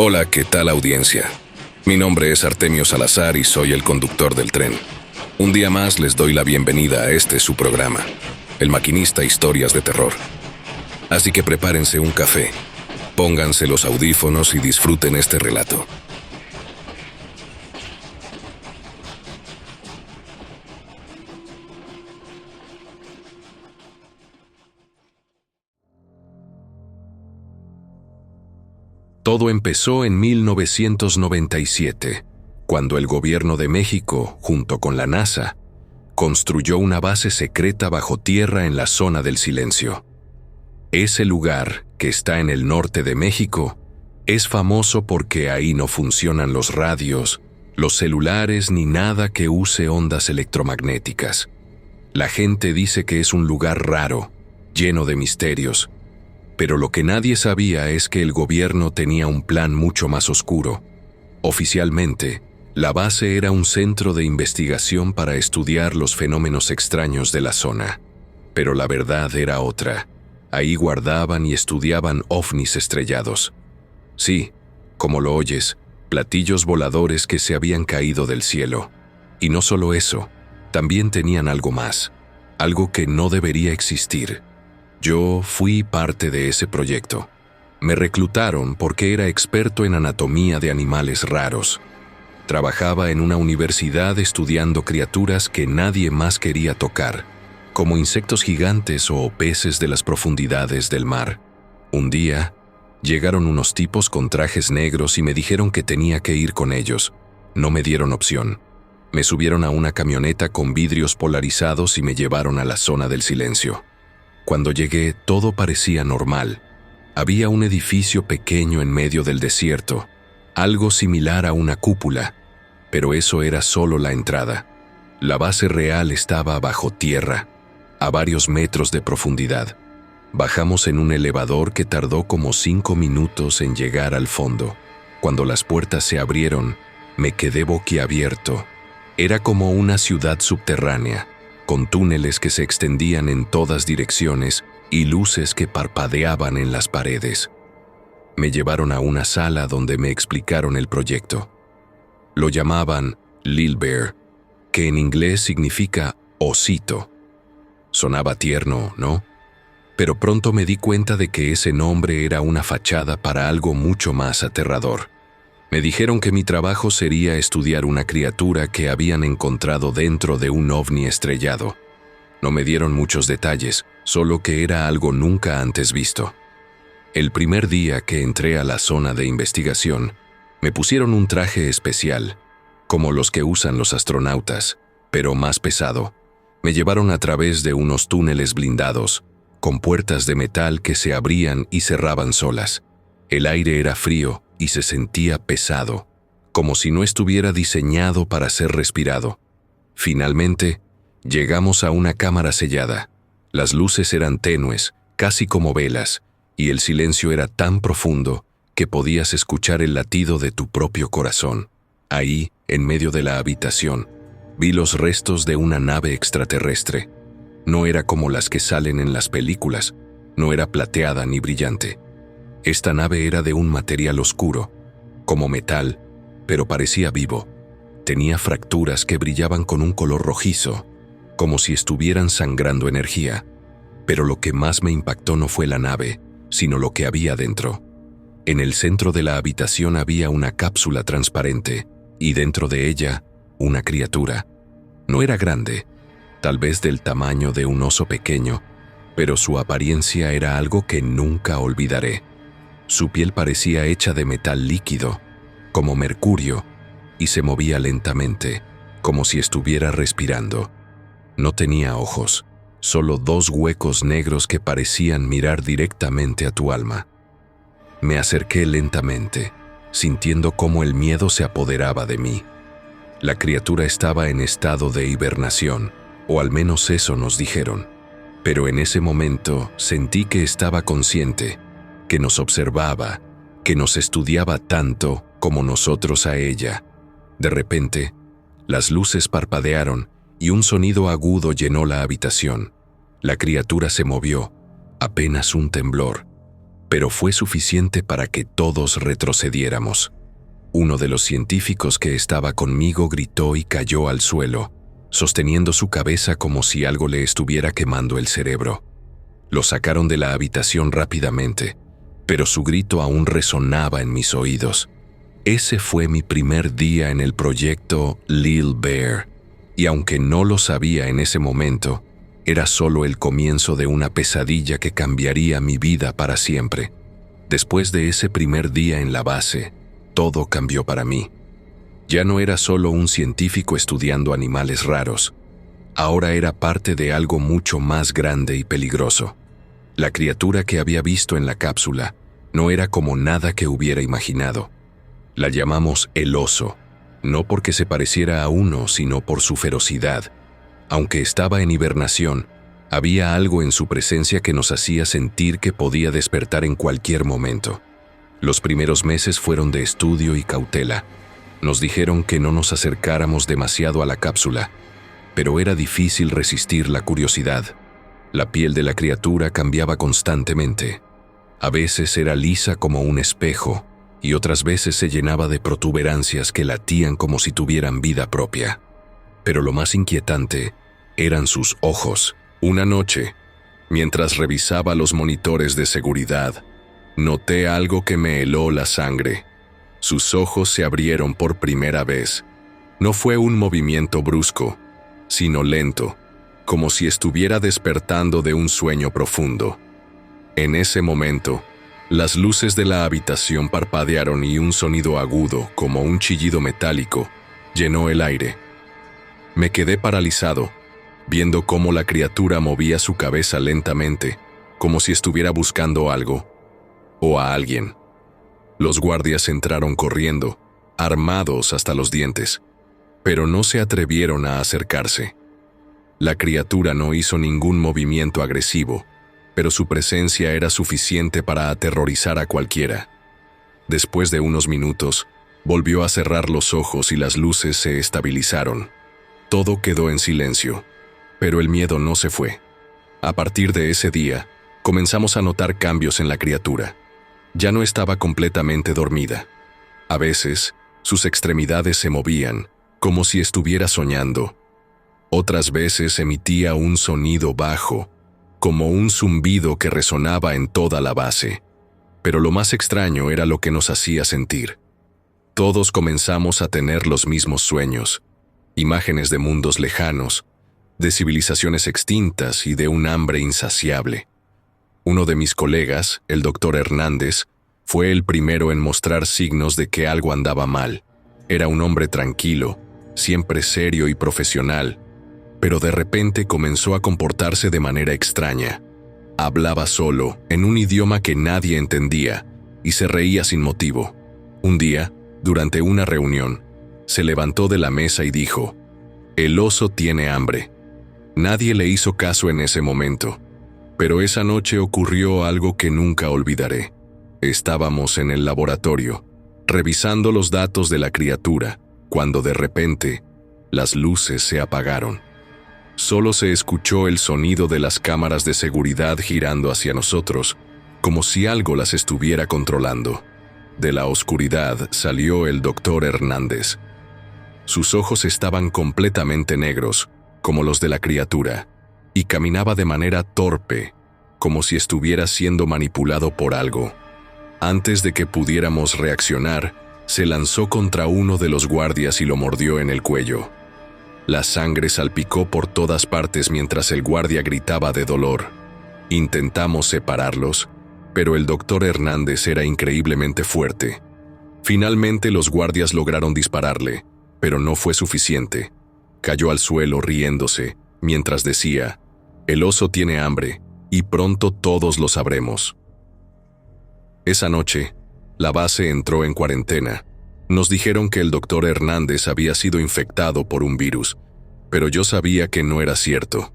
Hola, ¿qué tal audiencia? Mi nombre es Artemio Salazar y soy el conductor del tren. Un día más les doy la bienvenida a este su programa, El Maquinista Historias de Terror. Así que prepárense un café, pónganse los audífonos y disfruten este relato. Todo empezó en 1997, cuando el gobierno de México, junto con la NASA, construyó una base secreta bajo tierra en la zona del silencio. Ese lugar, que está en el norte de México, es famoso porque ahí no funcionan los radios, los celulares ni nada que use ondas electromagnéticas. La gente dice que es un lugar raro, lleno de misterios, pero lo que nadie sabía es que el gobierno tenía un plan mucho más oscuro. Oficialmente, la base era un centro de investigación para estudiar los fenómenos extraños de la zona. Pero la verdad era otra. Ahí guardaban y estudiaban ovnis estrellados. Sí, como lo oyes, platillos voladores que se habían caído del cielo. Y no solo eso, también tenían algo más, algo que no debería existir. Yo fui parte de ese proyecto. Me reclutaron porque era experto en anatomía de animales raros. Trabajaba en una universidad estudiando criaturas que nadie más quería tocar, como insectos gigantes o peces de las profundidades del mar. Un día, llegaron unos tipos con trajes negros y me dijeron que tenía que ir con ellos. No me dieron opción. Me subieron a una camioneta con vidrios polarizados y me llevaron a la zona del silencio. Cuando llegué, todo parecía normal. Había un edificio pequeño en medio del desierto, algo similar a una cúpula, pero eso era solo la entrada. La base real estaba bajo tierra, a varios metros de profundidad. Bajamos en un elevador que tardó como 5 minutos en llegar al fondo. Cuando las puertas se abrieron, me quedé boquiabierto. Era como una ciudad subterránea, con túneles que se extendían en todas direcciones y luces que parpadeaban en las paredes. Me llevaron a una sala donde me explicaron el proyecto. Lo llamaban Lil Bear, que en inglés significa osito. Sonaba tierno, ¿no? Pero pronto me di cuenta de que ese nombre era una fachada para algo mucho más aterrador. Me dijeron que mi trabajo sería estudiar una criatura que habían encontrado dentro de un ovni estrellado. No me dieron muchos detalles, solo que era algo nunca antes visto. El primer día que entré a la zona de investigación, me pusieron un traje especial, como los que usan los astronautas, pero más pesado. Me llevaron a través de unos túneles blindados, con puertas de metal que se abrían y cerraban solas. El aire era frío y se sentía pesado, como si no estuviera diseñado para ser respirado. Finalmente, llegamos a una cámara sellada. Las luces eran tenues, casi como velas, y el silencio era tan profundo que podías escuchar el latido de tu propio corazón. Ahí, en medio de la habitación, vi los restos de una nave extraterrestre. No era como las que salen en las películas, no era plateada ni brillante. Esta nave era de un material oscuro, como metal, pero parecía vivo. Tenía fracturas que brillaban con un color rojizo, como si estuvieran sangrando energía. Pero lo que más me impactó no fue la nave, sino lo que había dentro. En el centro de la habitación había una cápsula transparente, y dentro de ella, una criatura. No era grande, tal vez del tamaño de un oso pequeño, pero su apariencia era algo que nunca olvidaré. Su piel parecía hecha de metal líquido, como mercurio, y se movía lentamente, como si estuviera respirando. No tenía ojos, solo 2 huecos negros que parecían mirar directamente a tu alma. Me acerqué lentamente, sintiendo cómo el miedo se apoderaba de mí. La criatura estaba en estado de hibernación, o al menos eso nos dijeron. Pero en ese momento sentí que estaba consciente, que nos observaba, que nos estudiaba tanto como nosotros a ella. De repente, las luces parpadearon y un sonido agudo llenó la habitación. La criatura se movió, apenas un temblor. pero fue suficiente para que todos retrocediéramos. Uno de los científicos que estaba conmigo gritó y cayó al suelo, sosteniendo su cabeza como si algo le estuviera quemando el cerebro. Lo sacaron de la habitación rápidamente, pero su grito aún resonaba en mis oídos. Ese fue mi primer día en el proyecto Lil Bear, y aunque no lo sabía en ese momento, era solo el comienzo de una pesadilla que cambiaría mi vida para siempre. Después de ese primer día en la base, todo cambió para mí. Ya no era solo un científico estudiando animales raros. Ahora era parte de algo mucho más grande y peligroso. La criatura que había visto en la cápsula no era como nada que hubiera imaginado. La llamamos el oso, no porque se pareciera a uno, sino por su ferocidad. Aunque estaba en hibernación, había algo en su presencia que nos hacía sentir que podía despertar en cualquier momento. Los primeros meses fueron de estudio y cautela. Nos dijeron que no nos acercáramos demasiado a la cápsula, pero era difícil resistir la curiosidad. La piel de la criatura cambiaba constantemente. A veces era lisa como un espejo, y otras veces se llenaba de protuberancias que latían como si tuvieran vida propia. Pero lo más inquietante eran sus ojos. Una noche, mientras revisaba los monitores de seguridad, noté algo que me heló la sangre. Sus ojos se abrieron por primera vez. No fue un movimiento brusco, sino lento, como si estuviera despertando de un sueño profundo. En ese momento, las luces de la habitación parpadearon y un sonido agudo, como un chillido metálico, llenó el aire. Me quedé paralizado, viendo cómo la criatura movía su cabeza lentamente, como si estuviera buscando algo, o a alguien. Los guardias entraron corriendo, armados hasta los dientes, pero no se atrevieron a acercarse. La criatura no hizo ningún movimiento agresivo, pero su presencia era suficiente para aterrorizar a cualquiera. Después de unos minutos, volvió a cerrar los ojos y las luces se estabilizaron. Todo quedó en silencio, pero el miedo no se fue. A partir de ese día, comenzamos a notar cambios en la criatura. Ya no estaba completamente dormida. A veces, sus extremidades se movían, como si estuviera soñando. Otras veces emitía un sonido bajo, como un zumbido que resonaba en toda la base. Pero lo más extraño era lo que nos hacía sentir. Todos comenzamos a tener los mismos sueños, imágenes de mundos lejanos, de civilizaciones extintas y de un hambre insaciable. Uno de mis colegas, el doctor Hernández, fue el primero en mostrar signos de que algo andaba mal. Era un hombre tranquilo, siempre serio y profesional, pero de repente comenzó a comportarse de manera extraña. Hablaba solo, en un idioma que nadie entendía, y se reía sin motivo. Un día, durante una reunión, se levantó de la mesa y dijo: «El oso tiene hambre». Nadie le hizo caso en ese momento, pero esa noche ocurrió algo que nunca olvidaré. Estábamos en el laboratorio, revisando los datos de la criatura, cuando de repente, las luces se apagaron. Solo se escuchó el sonido de las cámaras de seguridad girando hacia nosotros, como si algo las estuviera controlando. De la oscuridad salió el doctor Hernández. Sus ojos estaban completamente negros, como los de la criatura, y caminaba de manera torpe, como si estuviera siendo manipulado por algo. Antes de que pudiéramos reaccionar, se lanzó contra uno de los guardias y lo mordió en el cuello. La sangre salpicó por todas partes mientras el guardia gritaba de dolor. Intentamos separarlos, pero el doctor Hernández era increíblemente fuerte. Finalmente los guardias lograron dispararle, pero no fue suficiente. Cayó al suelo riéndose, mientras decía: «El oso tiene hambre, y pronto todos lo sabremos». Esa noche, la base entró en cuarentena. Nos dijeron que el doctor Hernández había sido infectado por un virus, pero yo sabía que no era cierto.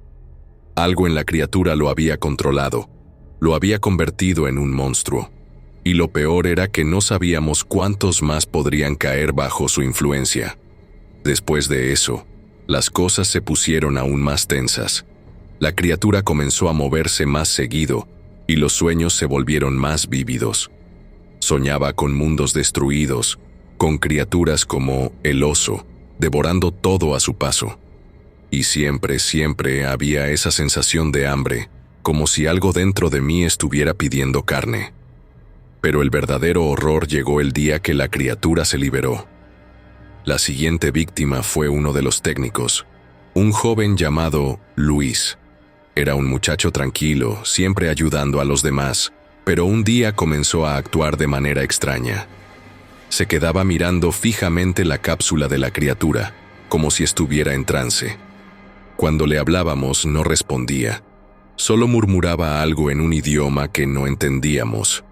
Algo en la criatura lo había controlado, lo había convertido en un monstruo. Y lo peor era que no sabíamos cuántos más podrían caer bajo su influencia. Después de eso, las cosas se pusieron aún más tensas. La criatura comenzó a moverse más seguido, y los sueños se volvieron más vívidos. Soñaba con mundos destruidos, con criaturas como el oso, devorando todo a su paso. Y siempre había esa sensación de hambre, como si algo dentro de mí estuviera pidiendo carne. Pero el verdadero horror llegó el día que la criatura se liberó. La siguiente víctima fue uno de los técnicos, un joven llamado Luis. Era un muchacho tranquilo, siempre ayudando a los demás, pero un día comenzó a actuar de manera extraña. Se quedaba mirando fijamente la cápsula de la criatura, como si estuviera en trance. Cuando le hablábamos no respondía, solo murmuraba algo en un idioma que no entendíamos.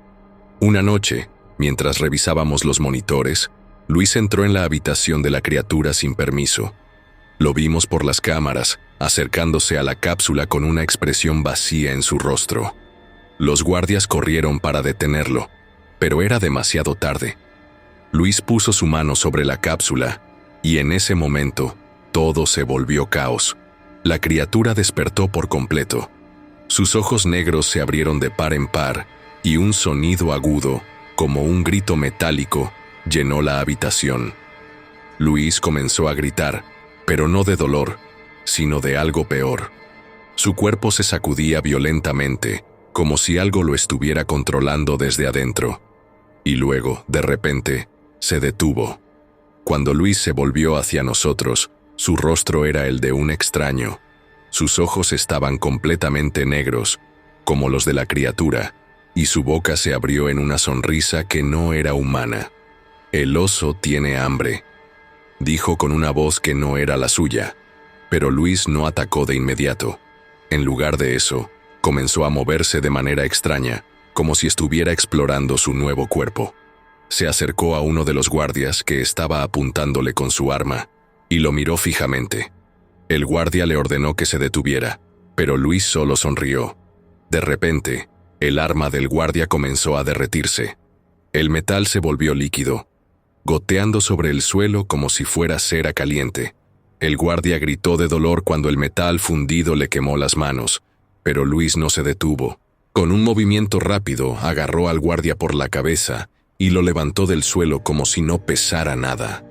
Una noche, mientras revisábamos los monitores, Luis entró en la habitación de la criatura sin permiso. Lo vimos por las cámaras, acercándose a la cápsula con una expresión vacía en su rostro. Los guardias corrieron para detenerlo, pero era demasiado tarde. Luis puso su mano sobre la cápsula, y en ese momento, todo se volvió caos. La criatura despertó por completo. Sus ojos negros se abrieron de par en par, y un sonido agudo, como un grito metálico, llenó la habitación. Luis comenzó a gritar, pero no de dolor, sino de algo peor. Su cuerpo se sacudía violentamente, como si algo lo estuviera controlando desde adentro. Y luego, de repente, se detuvo. Cuando Luis se volvió hacia nosotros, su rostro era el de un extraño. Sus ojos estaban completamente negros, como los de la criatura, y su boca se abrió en una sonrisa que no era humana. «El oso tiene hambre», dijo con una voz que no era la suya, pero Luis no atacó de inmediato. En lugar de eso, comenzó a moverse de manera extraña, como si estuviera explorando su nuevo cuerpo. Se acercó a uno de los guardias que estaba apuntándole con su arma, y lo miró fijamente. El guardia le ordenó que se detuviera, pero Luis solo sonrió. De repente, el arma del guardia comenzó a derretirse. El metal se volvió líquido, goteando sobre el suelo como si fuera cera caliente. El guardia gritó de dolor cuando el metal fundido le quemó las manos, pero Luis no se detuvo. Con un movimiento rápido, agarró al guardia por la cabeza y lo levantó del suelo como si no pesara nada.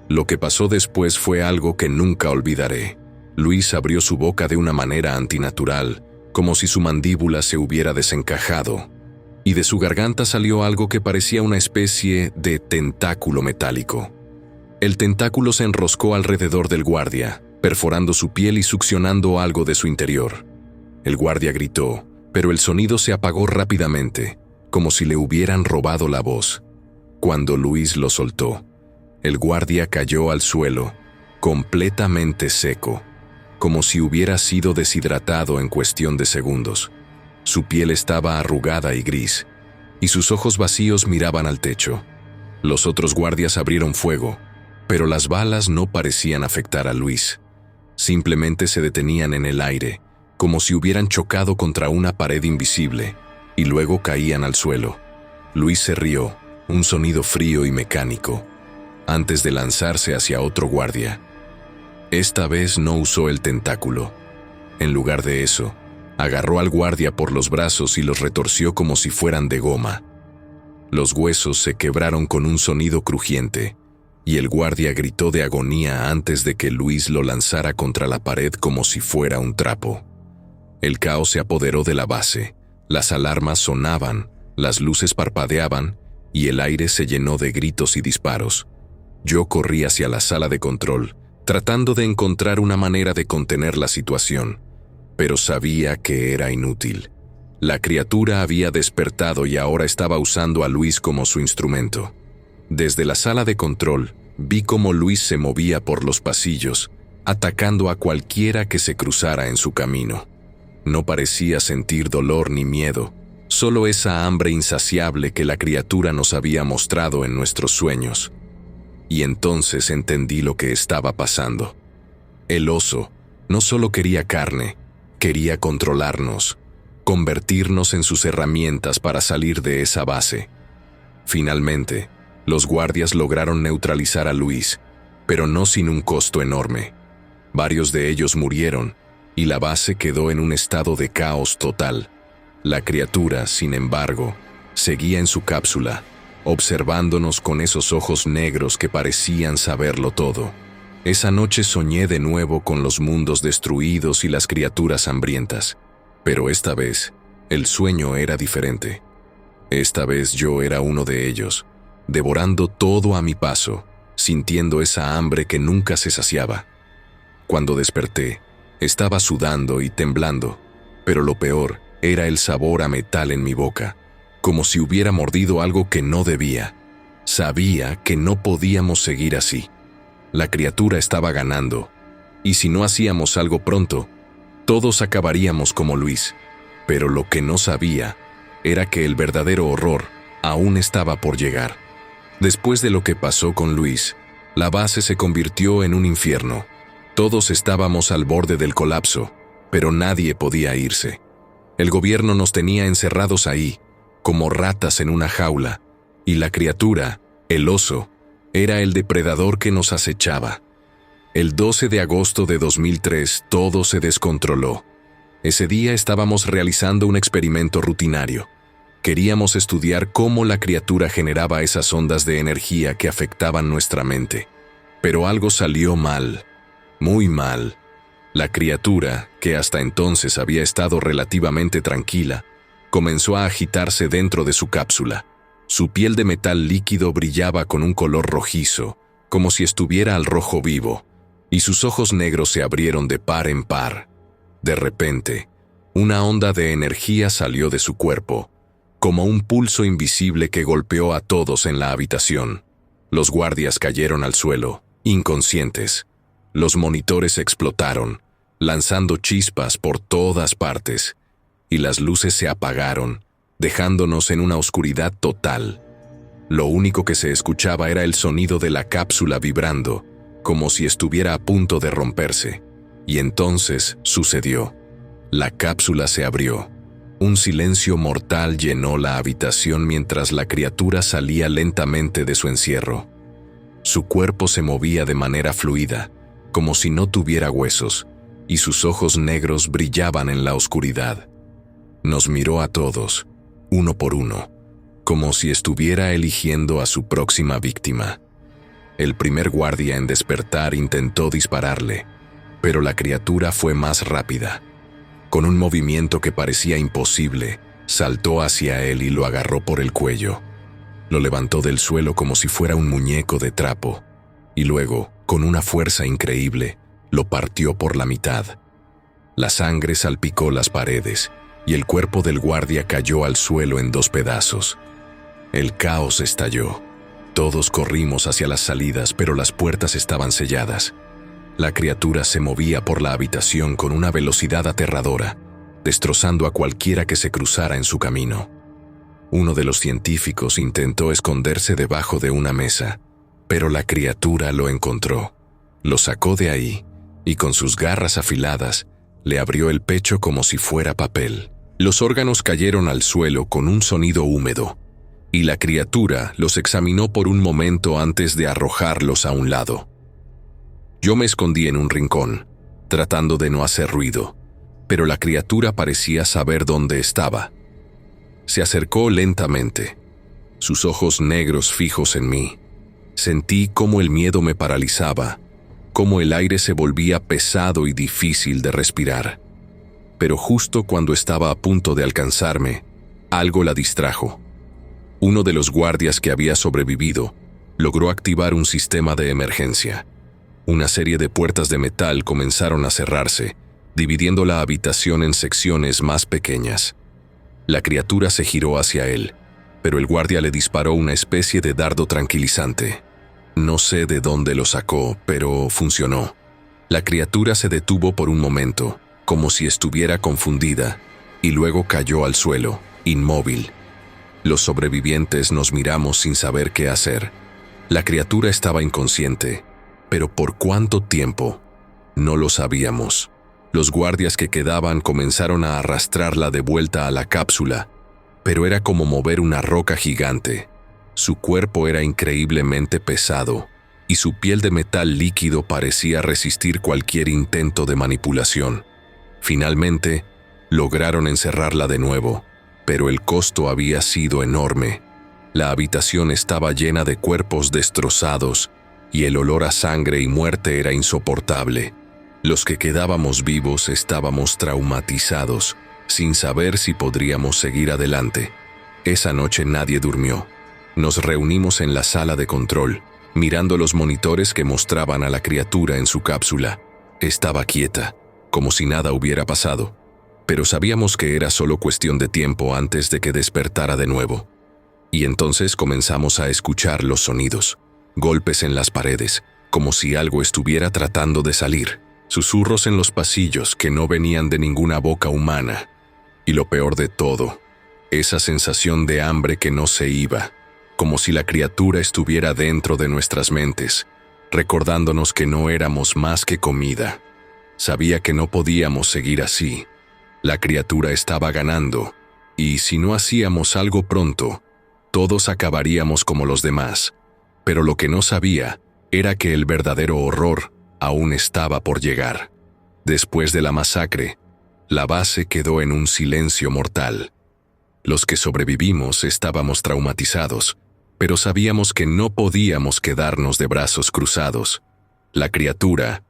Lo que pasó después fue algo que nunca olvidaré. Luis abrió su boca de una manera antinatural, como si su mandíbula se hubiera desencajado, y de su garganta salió algo que parecía una especie de tentáculo metálico. El tentáculo se enroscó alrededor del guardia, perforando su piel y succionando algo de su interior. El guardia gritó, pero el sonido se apagó rápidamente, como si le hubieran robado la voz. Cuando Luis lo soltó, el guardia cayó al suelo, completamente seco, como si hubiera sido deshidratado en cuestión de segundos. Su piel estaba arrugada y gris, y sus ojos vacíos miraban al techo. Los otros guardias abrieron fuego, pero las balas no parecían afectar a Luis. Simplemente se detenían en el aire, como si hubieran chocado contra una pared invisible, y luego caían al suelo. Luis se rió, un sonido frío y mecánico, antes de lanzarse hacia otro guardia. Esta vez no usó el tentáculo. En lugar de eso, agarró al guardia por los brazos y los retorció como si fueran de goma. Los huesos se quebraron con un sonido crujiente, y el guardia gritó de agonía antes de que Luis lo lanzara contra la pared como si fuera un trapo. El caos se apoderó de la base, las alarmas sonaban, las luces parpadeaban, y el aire se llenó de gritos y disparos. Yo corrí hacia la sala de control, tratando de encontrar una manera de contener la situación, pero sabía que era inútil. La criatura había despertado y ahora estaba usando a Luis como su instrumento. Desde la sala de control, vi cómo Luis se movía por los pasillos, atacando a cualquiera que se cruzara en su camino. No parecía sentir dolor ni miedo, solo esa hambre insaciable que la criatura nos había mostrado en nuestros sueños. Y entonces entendí lo que estaba pasando. El oso no solo quería carne, quería controlarnos, convertirnos en sus herramientas para salir de esa base. Finalmente, los guardias lograron neutralizar a Luis, pero no sin un costo enorme. Varios de ellos murieron, y la base quedó en un estado de caos total. La criatura, sin embargo, seguía en su cápsula, observándonos con esos ojos negros que parecían saberlo todo. Esa noche soñé de nuevo con los mundos destruidos y las criaturas hambrientas, pero esta vez el sueño era diferente. Esta vez yo era uno de ellos, devorando todo a mi paso, sintiendo esa hambre que nunca se saciaba. Cuando desperté, estaba sudando y temblando, pero lo peor era el sabor a metal en mi boca, como si hubiera mordido algo que no debía. Sabía que no podíamos seguir así. La criatura estaba ganando, y si no hacíamos algo pronto, todos acabaríamos como Luis. Pero lo que no sabía era que el verdadero horror aún estaba por llegar. Después de lo que pasó con Luis, la base se convirtió en un infierno. Todos estábamos al borde del colapso, pero nadie podía irse. El gobierno nos tenía encerrados ahí, como ratas en una jaula, y la criatura, el oso, era el depredador que nos acechaba. El 12 de agosto de 2003 todo se descontroló. Ese día estábamos realizando un experimento rutinario. Queríamos estudiar cómo la criatura generaba esas ondas de energía que afectaban nuestra mente. Pero algo salió mal, muy mal. La criatura, que hasta entonces había estado relativamente tranquila, comenzó a agitarse dentro de su cápsula. Su piel de metal líquido brillaba con un color rojizo, como si estuviera al rojo vivo, y sus ojos negros se abrieron de par en par. De repente, una onda de energía salió de su cuerpo, como un pulso invisible que golpeó a todos en la habitación. Los guardias cayeron al suelo, inconscientes. Los monitores explotaron, lanzando chispas por todas partes, y las luces se apagaron, dejándonos en una oscuridad total. Lo único que se escuchaba era el sonido de la cápsula vibrando, como si estuviera a punto de romperse. Y entonces sucedió. La cápsula se abrió. Un silencio mortal llenó la habitación mientras la criatura salía lentamente de su encierro. Su cuerpo se movía de manera fluida, como si no tuviera huesos, y sus ojos negros brillaban en la oscuridad. Nos miró a todos, uno por uno, como si estuviera eligiendo a su próxima víctima. El primer guardia en despertar intentó dispararle, pero la criatura fue más rápida. Con un movimiento que parecía imposible, saltó hacia él y lo agarró por el cuello. Lo levantó del suelo como si fuera un muñeco de trapo, y luego, con una fuerza increíble, lo partió por la mitad. La sangre salpicó las paredes, y el cuerpo del guardia cayó al suelo en 2 pedazos. El caos estalló. Todos corrimos hacia las salidas, pero las puertas estaban selladas. La criatura se movía por la habitación con una velocidad aterradora, destrozando a cualquiera que se cruzara en su camino. Uno de los científicos intentó esconderse debajo de una mesa, pero la criatura lo encontró. Lo sacó de ahí, y con sus garras afiladas, le abrió el pecho como si fuera papel. Los órganos cayeron al suelo con un sonido húmedo, y la criatura los examinó por un momento antes de arrojarlos a un lado. Yo me escondí en un rincón, tratando de no hacer ruido, pero la criatura parecía saber dónde estaba. Se acercó lentamente, sus ojos negros fijos en mí. Sentí cómo el miedo me paralizaba, cómo el aire se volvía pesado y difícil de respirar. Pero justo cuando estaba a punto de alcanzarme, algo la distrajo. Uno de los guardias que había sobrevivido logró activar un sistema de emergencia. Una serie de puertas de metal comenzaron a cerrarse, dividiendo la habitación en secciones más pequeñas. La criatura se giró hacia él, pero el guardia le disparó una especie de dardo tranquilizante. No sé de dónde lo sacó, pero funcionó. La criatura se detuvo por un momento, como si estuviera confundida, y luego cayó al suelo, inmóvil. Los sobrevivientes nos miramos sin saber qué hacer. La criatura estaba inconsciente, pero ¿por cuánto tiempo? No lo sabíamos. Los guardias que quedaban comenzaron a arrastrarla de vuelta a la cápsula, pero era como mover una roca gigante. Su cuerpo era increíblemente pesado, y su piel de metal líquido parecía resistir cualquier intento de manipulación. Finalmente, lograron encerrarla de nuevo, pero el costo había sido enorme. La habitación estaba llena de cuerpos destrozados y el olor a sangre y muerte era insoportable. Los que quedábamos vivos estábamos traumatizados, sin saber si podríamos seguir adelante. Esa noche nadie durmió. Nos reunimos en la sala de control, mirando los monitores que mostraban a la criatura en su cápsula. Estaba quieta, como si nada hubiera pasado, pero sabíamos que era solo cuestión de tiempo antes de que despertara de nuevo. Y entonces comenzamos a escuchar los sonidos, golpes en las paredes, como si algo estuviera tratando de salir, susurros en los pasillos que no venían de ninguna boca humana. Y lo peor de todo, esa sensación de hambre que no se iba, como si la criatura estuviera dentro de nuestras mentes, recordándonos que no éramos más que comida. Sabía que no podíamos seguir así. La criatura estaba ganando, y si no hacíamos algo pronto, todos acabaríamos como los demás. Pero lo que no sabía era que el verdadero horror aún estaba por llegar. Después de la masacre, la base quedó en un silencio mortal. Los que sobrevivimos estábamos traumatizados, pero sabíamos que no podíamos quedarnos de brazos cruzados. La criatura,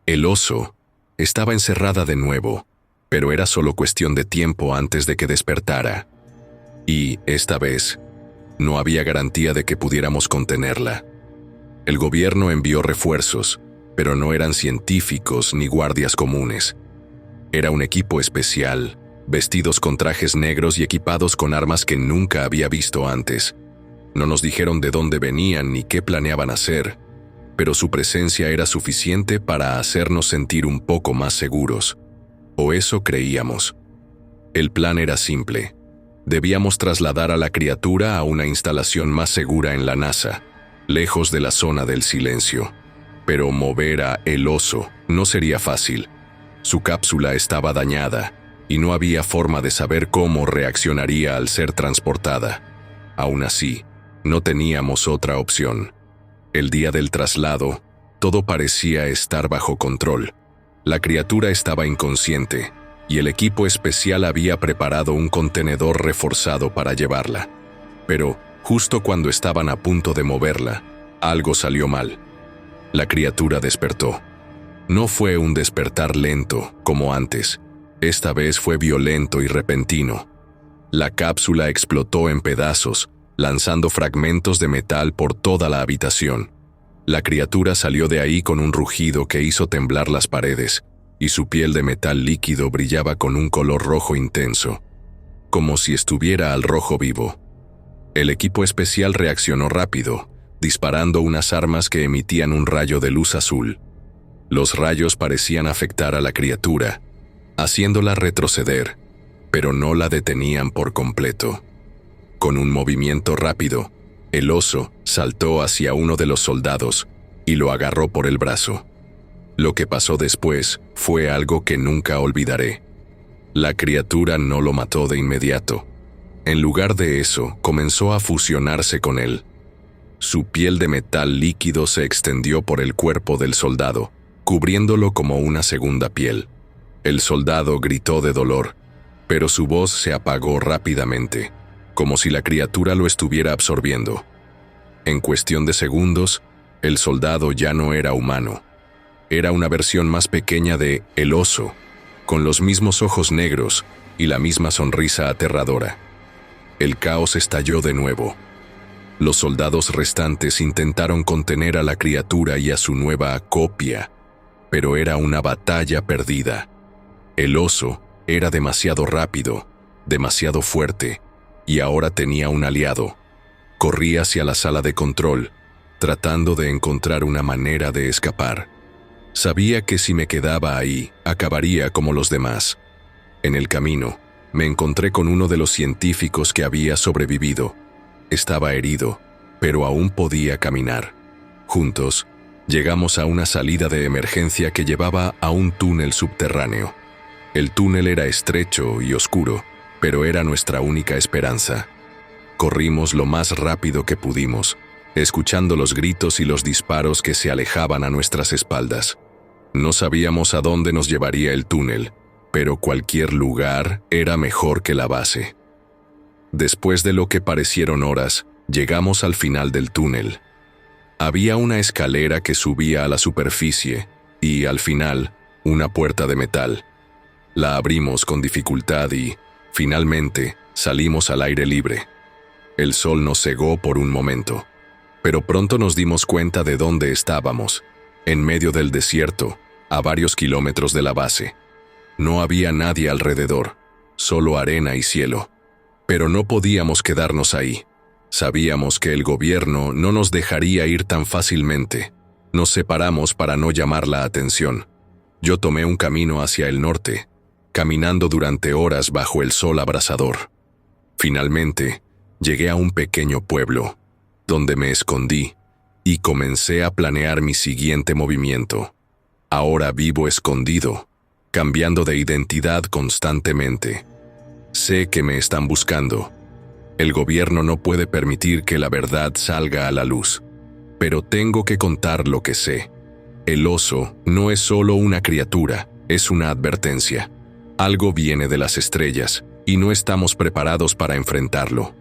el oso, estaba encerrada de nuevo, pero era solo cuestión de tiempo antes de que despertara. Y, esta vez, no había garantía de que pudiéramos contenerla. El gobierno envió refuerzos, pero no eran científicos ni guardias comunes. Era un equipo especial, vestidos con trajes negros y equipados con armas que nunca había visto antes. No nos dijeron de dónde venían ni qué planeaban hacer, pero su presencia era suficiente para hacernos sentir un poco más seguros. O eso creíamos. El plan era simple. Debíamos trasladar a la criatura a una instalación más segura en la NASA, lejos de la zona del silencio. Pero mover a el oso no sería fácil. Su cápsula estaba dañada y no había forma de saber cómo reaccionaría al ser transportada. Aún así, no teníamos otra opción. El día del traslado, todo parecía estar bajo control. La criatura estaba inconsciente y el equipo especial había preparado un contenedor reforzado para llevarla. Pero, justo cuando estaban a punto de moverla, algo salió mal. La criatura despertó. No fue un despertar lento, como antes. Esta vez fue violento y repentino. La cápsula explotó en pedazos, lanzando fragmentos de metal por toda la habitación. La criatura salió de ahí con un rugido que hizo temblar las paredes, y su piel de metal líquido brillaba con un color rojo intenso, como si estuviera al rojo vivo. El equipo especial reaccionó rápido, disparando unas armas que emitían un rayo de luz azul. Los rayos parecían afectar a la criatura, haciéndola retroceder, pero no la detenían por completo. Con un movimiento rápido, el oso saltó hacia uno de los soldados y lo agarró por el brazo. Lo que pasó después fue algo que nunca olvidaré. La criatura no lo mató de inmediato. En lugar de eso, comenzó a fusionarse con él. Su piel de metal líquido se extendió por el cuerpo del soldado, cubriéndolo como una segunda piel. El soldado gritó de dolor, pero su voz se apagó rápidamente, como si la criatura lo estuviera absorbiendo. En cuestión de segundos, el soldado ya no era humano. Era una versión más pequeña de el oso, con los mismos ojos negros y la misma sonrisa aterradora. El caos estalló de nuevo. Los soldados restantes intentaron contener a la criatura y a su nueva copia, pero era una batalla perdida. El oso era demasiado rápido, demasiado fuerte, y ahora tenía un aliado. Corrí hacia la sala de control, tratando de encontrar una manera de escapar. Sabía que si me quedaba ahí, acabaría como los demás. En el camino, me encontré con uno de los científicos que había sobrevivido. Estaba herido, pero aún podía caminar. Juntos, llegamos a una salida de emergencia que llevaba a un túnel subterráneo. El túnel era estrecho y oscuro, pero era nuestra única esperanza. Corrimos lo más rápido que pudimos, escuchando los gritos y los disparos que se alejaban a nuestras espaldas. No sabíamos a dónde nos llevaría el túnel, pero cualquier lugar era mejor que la base. Después de lo que parecieron horas, llegamos al final del túnel. Había una escalera que subía a la superficie y, al final, una puerta de metal. La abrimos con dificultad y, finalmente, salimos al aire libre. El sol nos cegó por un momento, pero pronto nos dimos cuenta de dónde estábamos, en medio del desierto, a varios kilómetros de la base. No había nadie alrededor, solo arena y cielo. Pero no podíamos quedarnos ahí. Sabíamos que el gobierno no nos dejaría ir tan fácilmente. Nos separamos para no llamar la atención. Yo tomé un camino hacia el norte, caminando durante horas bajo el sol abrasador. Finalmente, llegué a un pequeño pueblo, donde me escondí y comencé a planear mi siguiente movimiento. Ahora vivo escondido, cambiando de identidad constantemente. Sé que me están buscando. El gobierno no puede permitir que la verdad salga a la luz, pero tengo que contar lo que sé. El oso no es solo una criatura, es una advertencia. Algo viene de las estrellas y no estamos preparados para enfrentarlo.